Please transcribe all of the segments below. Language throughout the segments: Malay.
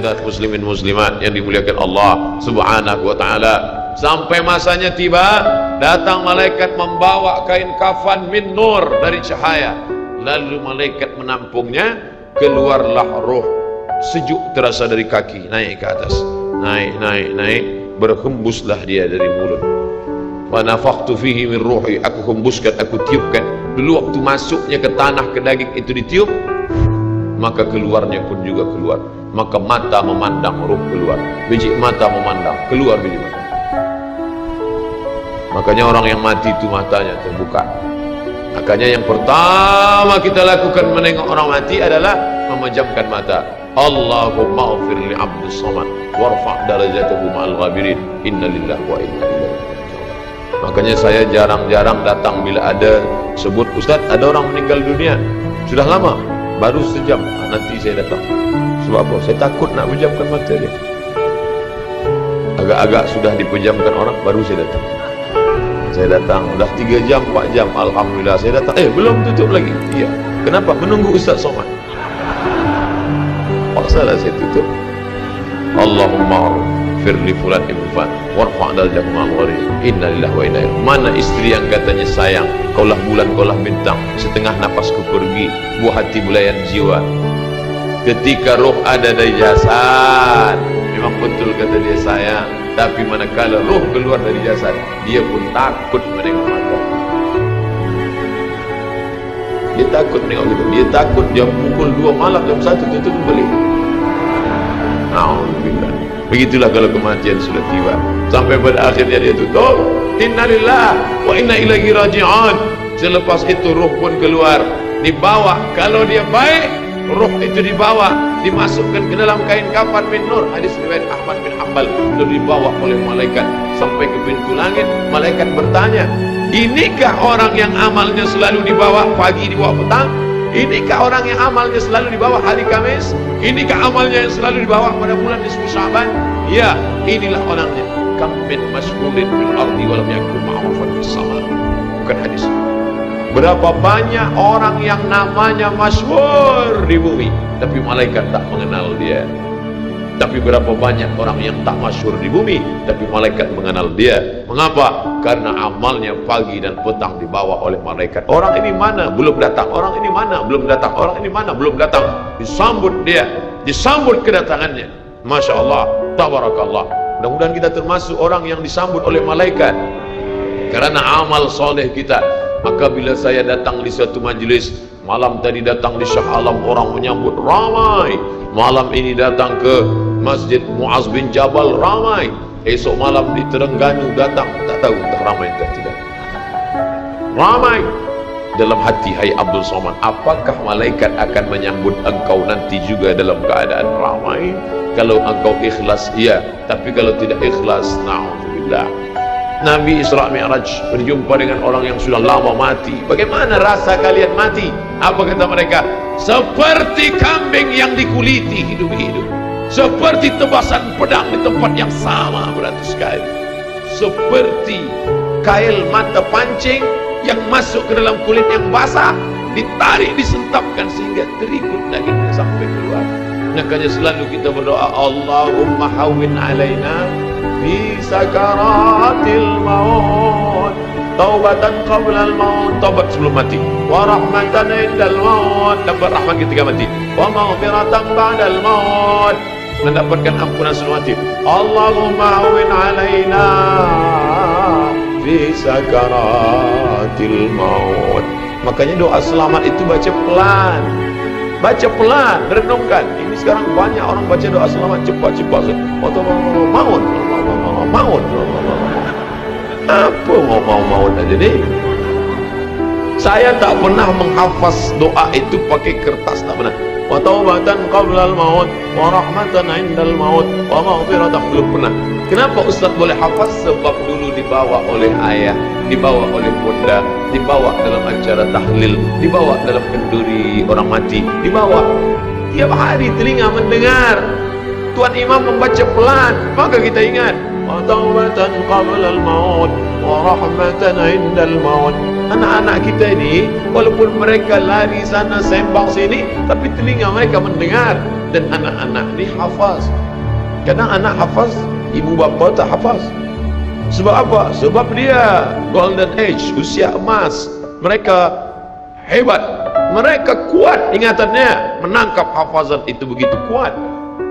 saudara muslimin muslimat yang dimuliakan Allah Subhanahu wa taala. Sampai masanya tiba, datang malaikat membawa kain kafan min nur dari cahaya. Lalu malaikat menampungnya, keluarlah roh sejuk terasa dari kaki naik ke atas. Naik, berhembuslah dia dari mulut. Wa nafakhtu fihi min ruhi, aku hembuskan, aku tiupkan. Dulu waktu masuknya ke tanah, ke daging itu ditiup, maka keluarnya pun juga keluar. Maka mata memandang, ruh keluar. Biji mata memandang, keluar biji mata. Makanya orang yang mati itu matanya terbuka. Makanya yang pertama kita lakukan menengok orang mati adalah memejamkan mata. Allahumma ighfir li 'abdis samad warfa' darajatahu ma'al ghabirin. Innalillahi wa inna ilaihi raji'un. Makanya saya jarang-jarang datang bila ada sebut, Ustaz ada orang meninggal dunia. Sudah lama, baru sejam, nanti saya datang. Sebab apa? Saya takut nak pejamkan mata dia. Agak-agak sudah dipejamkan orang, baru saya datang. Saya datang, dah 3 jam, 4 jam, alhamdulillah saya datang. Belum tutup lagi. Iya. Kenapa? Menunggu Ustaz Somad. Paksalah saya tutup. Allahumma firli fulan ibn fulan warfa' darajatahu ma'al ghabirin. Innalillahi wa inna ilaihi. Mana istri yang katanya sayang, kaulah bulan, kaulah bintang, setengah napasku pergi, buah hati bulayan jiwa. Ketika roh ada dari jasad, memang betul kata dia sayang. Tapi manakala roh keluar dari jasad, dia pun takut menengok mata. Dia takut menengok itu. Dia takut jam pukul 2 malam, jam 1 tutup kembali. Alhamdulillah. Begitulah kalau kematian sudah tiba. Sampai pada akhirnya dia tutup. Innalillahi wa inna ilaihi raji'un. Selepas itu roh pun keluar, dibawa. Kalau dia baik, roh itu dibawa, dimasukkan ke dalam kain kafan min nur. Hadis riwayat Ahmad bin Hanbal. Lalu dibawa oleh malaikat sampai ke pintu langit. Malaikat bertanya, inikah orang yang amalnya selalu dibawa pagi, dibawa petang? Inikah orang yang amalnya selalu dibawa hari Kamis? Inikah amalnya yang selalu dibawa pada bulan nisfu Sya'ban? Ya, inilah orangnya. Kam min masyhurin fil ardi wa lam yakun ma'rufan fis sama. Bukan hadis. Berapa banyak orang yang namanya masyhur di bumi, tapi malaikat tak mengenal dia. Tapi berapa banyak orang yang tak masyhur di bumi, tapi malaikat mengenal dia. Mengapa? Karena amalnya pagi dan petang dibawa oleh malaikat. Orang ini mana? Belum datang. Orang ini mana? Belum datang. Orang ini mana? Belum datang. Disambut dia, disambut kedatangannya. Masya Allah, tabarakallah. Mudah-mudahan kita termasuk orang yang disambut oleh malaikat karena amal soleh kita. Maka bila saya datang di suatu majlis, malam tadi datang di Shah Alam, orang menyambut ramai. Malam ini datang ke Masjid Muaz bin Jabal, ramai. Esok malam di Terengganu datang, tak tahu entah ramai entah tidak. Ramai. Dalam hati, hai Abdul Somad, apakah malaikat akan menyambut engkau nanti juga dalam keadaan ramai? Kalau engkau ikhlas, iya. Tapi kalau tidak ikhlas, na'udzubillah. Nabi Isra Mi'raj berjumpa dengan orang yang sudah lama mati. Bagaimana rasa kalian mati? Apa kata mereka? Seperti kambing yang dikuliti hidup-hidup, seperti tebasan pedang di tempat yang sama beratus kali, seperti kail mata pancing yang masuk ke dalam kulit yang basah, ditarik, disentapkan sehingga terikut dagingnya sampai keluar. Makanya selalu kita berdoa, Allahumma hawwin alaina fi sakaratil maut, taubatan qabla al maut, taubat sebelum mati, wa rahmatan indal maut, dapat rahmat ketika mati, wa maghfiratan ba'dal maut, mendapatkan ampunan sebelum mati. Allahumma hawwin alaina fi sakaratil maut. Makanya doa selamat itu baca pelan. Baca pelan, renungkan. Ini sekarang banyak orang baca doa selamat cepat-cepat. Maut, maut. Apa mau aja nih? Saya tak pernah menghafaz doa itu pakai kertas, tak pernah. Wa taubatan qabla al-maut, wa rahmatan 'indal maut, wa maghfiratan, belum pernah. Kenapa Ustaz boleh hafaz? Sebab dulu dibawa oleh ayah, dibawa oleh bunda, dibawa dalam acara tahlil, dibawa dalam kenduri orang mati, dibawa. Tiap hari telinga mendengar Tuan Imam membaca pelan, maka kita ingat. Wa taubatan qabla al-maut, wa rahmatan 'indal maut. Anak-anak kita ini, walaupun mereka lari sana sembang sini, tapi telinga mereka mendengar. dan anak-anak ni hafaz. Kadang anak hafaz, ibu bapa tak hafaz. Sebab apa? Sebab dia golden age, usia emas. Mereka hebat, mereka kuat ingatannya, menangkap hafazan itu begitu kuat.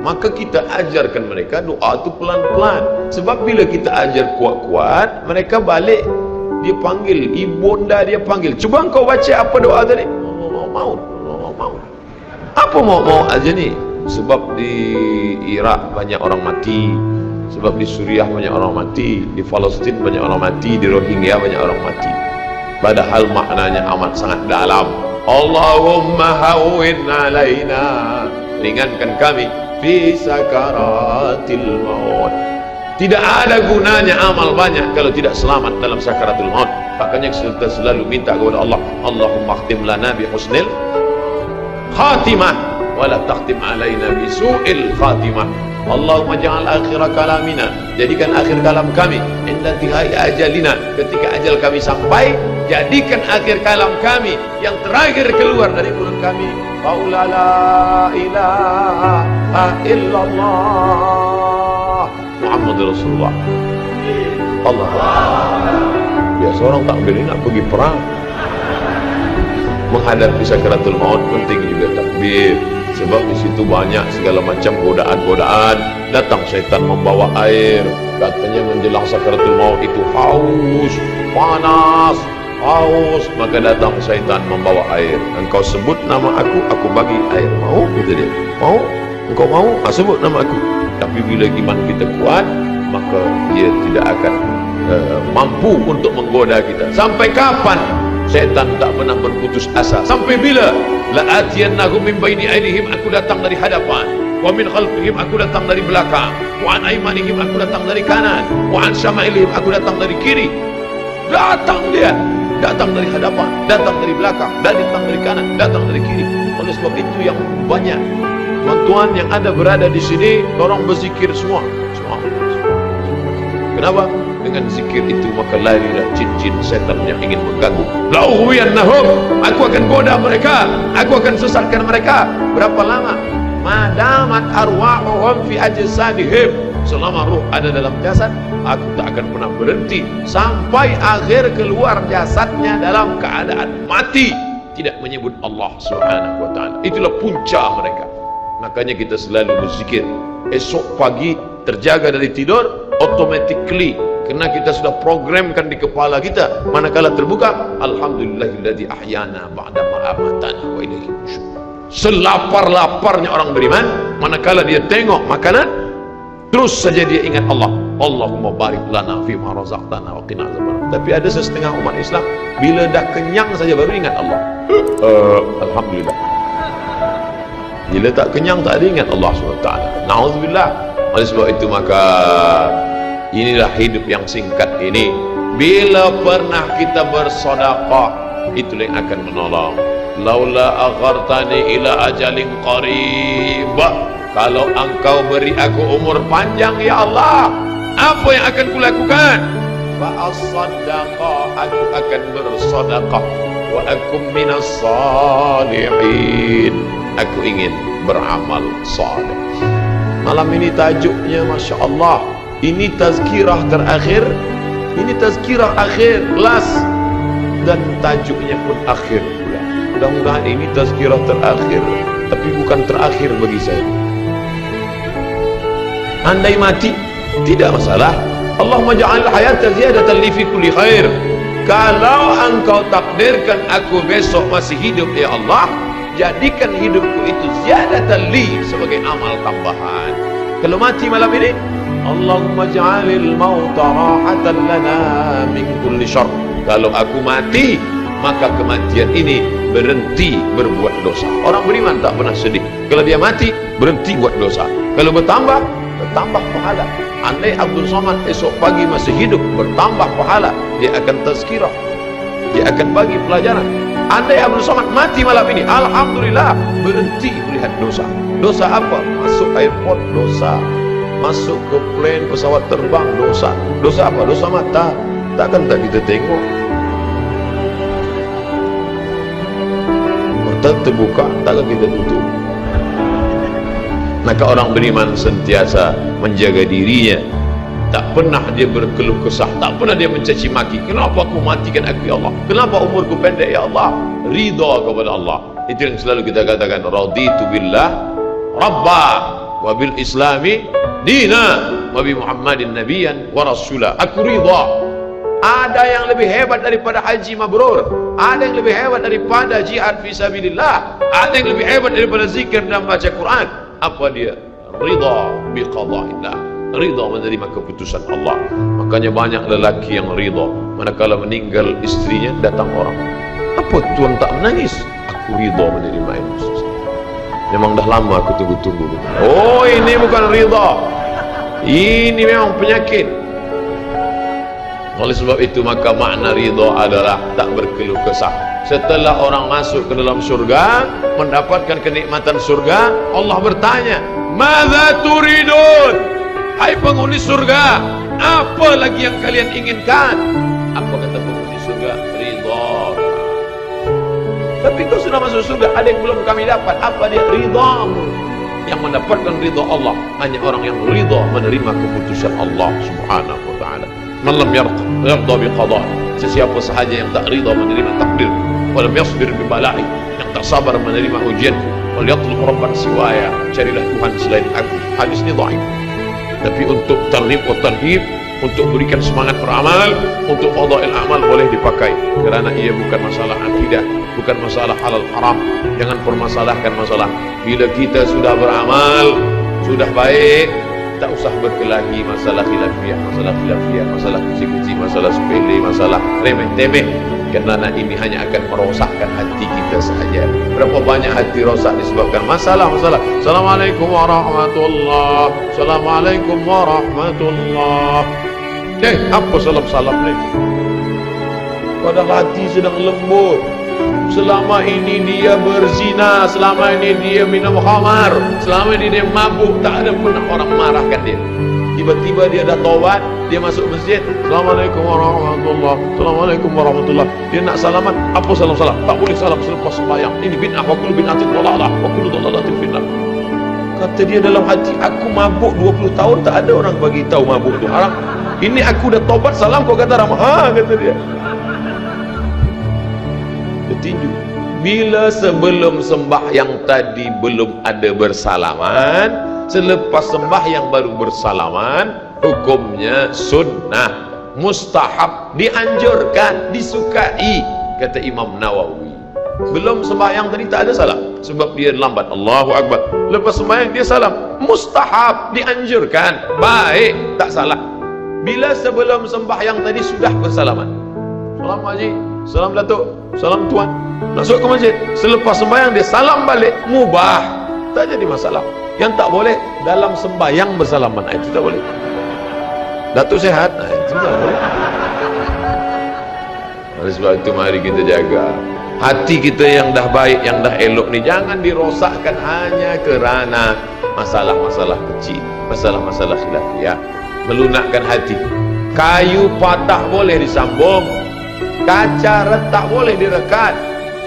Maka kita ajarkan mereka doa itu pelan-pelan. Sebab bila kita ajar kuat-kuat, mereka balik, dia panggil, ibunda dia panggil, cuba kau baca apa doa tadi. Mau. Apa mau aja ni? Sebab di Iraq banyak orang mati, sebab di Suriah banyak orang mati, di Palestin banyak orang mati, di Rohingya banyak orang mati. Padahal maknanya amat sangat dalam. Allahumma hawwin alaina, ringankan kami fi sakaratil maut. Tidak ada gunanya amal banyak kalau tidak selamat dalam sakaratul maut. Makanya kita selalu minta kepada Allah, Allahumma khtim lana bi husnil khatimah wa la takhtim alaina bi su'il khatimah. Allahumma ja'al akhir kalamina, jadikan akhir kalam kami inda tihai ajalina, ketika ajal kami sampai, jadikan akhir kalam kami yang terakhir keluar dari mulut kami, qaula la ilaha illallah Muhammad Rasulullah. Allah. Biasa orang takbir ini nak pergi perang, menghadapi sakaratul maut penting juga takbir. Sebab di situ banyak segala macam godaan-godaan. Datang syaitan membawa air, katanya menjelang sakaratul maut itu haus, panas, haus, maka datang syaitan membawa air. Engkau sebut nama aku bagi air. Mau? Kata dia. Mau? Engkau mau? Sebut nama aku. Tapi bila iman kita kuat, maka dia tidak akan mampu untuk menggoda kita. Sampai kapan setan tak pernah berputus asa? Sampai bila? La'atiyannahum min baini aydihim, aku datang dari hadapan, wa min khalfihim, aku datang dari belakang, wa an aymanihim, aku datang dari kanan, wa an syama'ilihim, aku datang dari kiri. Datang dia, datang dari hadapan, datang dari belakang, datang dari kanan, datang dari kiri. Oleh sebab itu yang banyak tuan-tuan yang ada berada di sini, tolong berzikir semua. Kenapa? Dengan zikir itu maka larilah jin-jin setan yang ingin mengganggu. La'ughwiyannahum, aku akan goda mereka, aku akan sesatkan mereka. Berapa lama? Madamat arwahuhum fi ajsadihim, selama ruh ada dalam jasad, aku tak akan pernah berhenti sampai akhir keluar jasadnya dalam keadaan mati, tidak menyebut Allah Subhanahu wa taala. Itulah punca mereka. Makanya kita selalu berzikir. Esok pagi terjaga dari tidur automatically, kerana kita sudah programkan di kepala kita, manakala terbuka, alhamdulillahilladzi ahyana ba'da ma amatana wa ilaihi nusyur. Selapar-laparnya orang beriman, manakala dia tengok makanan, terus saja dia ingat Allah. Allahumma barik lana fi ma razaqtana wa qina azabannar. Tapi ada setengah umat Islam, bila dah kenyang saja baru ingat Allah. Alhamdulillah. Bila tak kenyang tak ada ingat Allah SWT. Na'udzubillah. Oleh sebab itu maka inilah hidup yang singkat ini. Bila pernah kita bersedekah, itulah yang akan menolong. Laula aghartani ila ajalin qarib, kalau engkau beri aku umur panjang ya Allah, apa yang akan kulakukan? Fa as-sadaqah, aku akan bersedekah. Wa akum minas salihin, aku ingin beramal saleh. Malam ini tajuknya Masya Allah, ini tazkirah terakhir, ini tazkirah akhir, last, dan tajuknya pun akhir pula. Mudah-mudahan ini tazkirah terakhir, tapi bukan terakhir bagi saya. Andai mati, tidak masalah. Allahumma ja'al hayata ziyadatan li fi kulli khair. Kalau engkau takdirkan aku besok masih hidup ya Allah, jadikan hidupku itu ziyadatan li, sebagai amal tambahan. Kalau mati malam ini, Allahumma ja'alil mauta rahatan lana min kulli syarr. Kalau aku mati, maka kematian ini berhenti berbuat dosa. Orang beriman tak pernah sedih kalau dia mati, berhenti buat dosa. Kalau bertambah pahala. Andai Abdul Somad esok pagi masih hidup, bertambah pahala, dia akan tazkirah, dia akan bagi pelajaran. Andai Abdul Somad mati malam ini, alhamdulillah, berhenti melihat dosa. Dosa apa? Masuk airport, dosa. Masuk ke plane, pesawat terbang, dosa. Dosa apa? Dosa mata. Takkan tak kita tengok? Mata terbuka, takkan kita tutup? Maka orang beriman sentiasa menjaga dirinya, tak pernah dia berkeluh kesah, tak pernah dia mencaci maki. Kenapa aku matikan aku ya Allah, kenapa umurku pendek ya Allah. Ridha kepada Allah. Itu yang selalu kita katakan, raditu billah rabba wa bil islami dina wa bi muhammadin nabiyan wa rasula. Aku ridha. Ada yang lebih hebat daripada haji mabrur, ada yang lebih hebat daripada jihad fisabilillah, ada yang lebih hebat daripada zikir dan baca Quran. Apa dia? Ridha bi qada'illah, ridha menerima keputusan Allah. Makanya banyak lelaki yang ridha manakala meninggal istrinya, datang orang, apa tuan tak menangis? Aku ridha menerima ini. Memang dah lama aku tunggu-tunggu. Oh, ini bukan ridha, ini memang penyakit. Oleh sebab itu maka makna ridha adalah tak berkeluh kesah. Setelah orang masuk ke dalam surga, mendapatkan kenikmatan surga, Allah bertanya, "Madza turidun?" Hai penghuni surga, apa lagi yang kalian inginkan? Apa kata penghuni surga? Ridha. Tapi kau sudah masuk surga, ada yang belum kami dapat. Apa dia? Ridhamu. Yang mendapatkan ridha Allah hanya orang yang ridha menerima keputusan Allah Subhanahu wa taala. Man lam yarda bi qada', sesiapa sahaja yang tak ridha menerima takdir, walam yasbir bi bala'i, yang tak sabar menerima ujian, wal yatlub rabban siwaya, carilah Tuhan selain aku. Hadis ini dhaif. Tapi untuk targhib wa tarhib, untuk berikan semangat beramal, untuk qada'il amal boleh dipakai, kerana ia bukan masalah akidah, bukan masalah halal haram. Jangan permasalahkan masalah. Bila kita sudah beramal, sudah baik, tak usah berkelahi masalah khilafiyah, masalah kecil-kecil, masalah sepele, masalah remeh-temeh, kerana ini hanya akan merosakkan hati kita sahaja. Berapa banyak hati rosak disebabkan masalah-masalah. Assalamualaikum warahmatullahi, Assalamualaikum warahmatullahi. Apa salam-salam ni? Padahal hati sedang lembut. Selama ini dia berzina, selama ini dia minum khamar, selama ini dia mabuk, tak ada pernah orang marahkan dia. Tiba-tiba dia dah taubat, dia masuk masjid, Assalamualaikum warahmatullahi, Assalamualaikum warahmatullahi. Dia nak salaman, apa salam-salam? Tak boleh salam selepas sembahyang. Ini bid'ah, wa kullu bid'atin dhalalah, wa kullu dhalalatin finnar. Kata dia dalam hati, aku mabuk 20 tahun, tak ada orang bagi tahu mabuk tu haram. Ini aku dah taubat, salam kau kata ramah. Ha, kata dia. Tinju. Bila sebelum sembahyang tadi belum ada bersalaman, selepas sembahyang baru bersalaman, hukumnya sunnah, mustahab, dianjurkan, disukai, kata Imam Nawawi. Belum sembahyang tadi tak ada salam, sebab dia lambat. Allahu Akbar. Lepas sembahyang dia salam, mustahab, dianjurkan, baik, tak salah. Bila sebelum sembahyang tadi sudah bersalaman, salam haji, salam datuk, salam tuan, masuk ke masjid, selepas sembahyang dia salam balik, mubah, tak jadi masalah. Yang tak boleh dalam sembahyang bersalaman, itu tak boleh. Datuk sehat, itu tak boleh. Oleh sebab itu mari kita jaga hati kita yang dah baik, yang dah elok ni, jangan dirosakkan hanya kerana masalah-masalah kecil, masalah-masalah khilafiyah. Melunakkan hati. Kayu patah boleh disambung, kaca retak boleh direkat,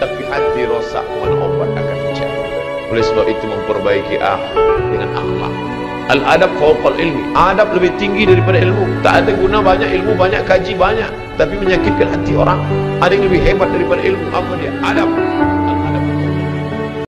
tapi hati rosak, mana obat akan dicari. Oleh sebab itu memperbaiki dengan akhlak. Al-adab fawqal ilmi, adab lebih tinggi daripada ilmu. Tak ada guna banyak ilmu, banyak kaji banyak, tapi menyakitkan hati orang. Ada yang lebih hebat daripada ilmu, apa dia? Adab.